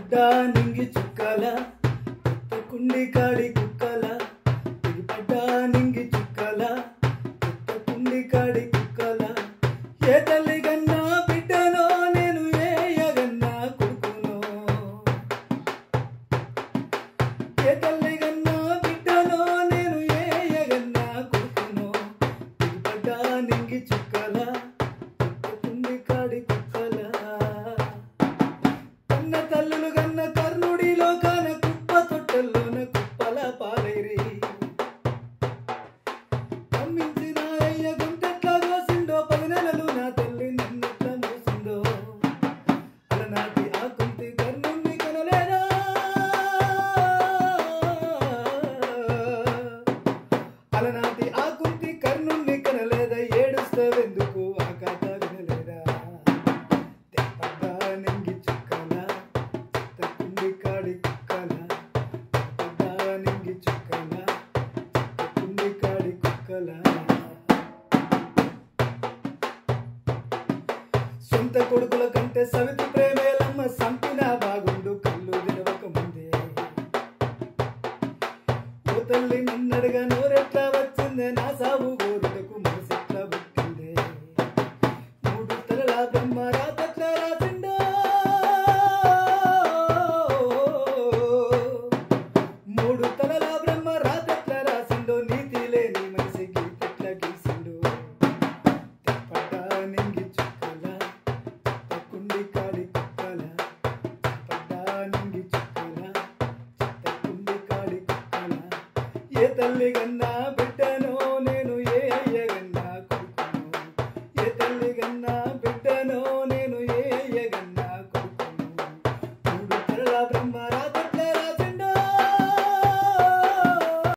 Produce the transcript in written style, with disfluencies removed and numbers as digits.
దిగిపడ్డా నింగి చుక్కల కుండి కాడి కుక్కల దిగిపడ్డా నింగి చుక్కల కుండి కాడి కుక్కల ఏ తల్లి గన్నా బిడ్డనో నేను ఏ యగన్నా కొడుకునో ఏ తల్లి గన్నా బిడ్డనో నేను ఏ యగన్నా కొడుకునో దిగిపడ్డా నింగి చుక్కల కుండి కాడి కుక్కల కన్న తల్లులు గన్న కర్ణుడిలో కాన కుప్ప తొట్టెల్లోన కుప్పల పాలైరి అమ్మించిన అయ్య గుంటెట్లా కోసిండో 10 నెలలు నా తల్లి నన్నెట్లా మోసిందో అలనాటి ఆ కుంతి కర్ణుణ్ణి కనలేదా అలనాటి ఆ కుంతి కర్ణుణ్ణి కనలేదా ఏడుస్తావెందుకు ఆ కథ వినలేదా తెప్పడ్డా నింగి చుక్కల కుండి కాడి కుక్కల తెప్పడ్డా నింగి చుక్కల కుండి కాడి కుక్కల సొంత కొడుకుల కంటే సవితి ప్రేమేలమ్మ సంపినా బాగుండు కళ్ళు తెరవక ముందే ఓ తల్లి నన్నడుగా నోరెట్లా వచ్చిందే నా సాగు గోరుటకు మనసెట్లా పుట్టిందే 3 తలల బ్రహ్మ రాతెట్లా రాసిండో 3 తలల బ్రహ్మ రాతెట్లా రాసిండో నీతి లేని మనిషి గీతెట్లా గీసిండు తెప్పడ్డా నింగి చుక్కల కుండి కాడి కుక్కల తెప్పడ్డా నింగి చుక్కల కుండి కాడి కుక్కల ఏ తల్లి గన్నా బిడ్డనో నేను ఏ అయ్య గన్నా కొడుకునో ఏ తల్లి గన్నా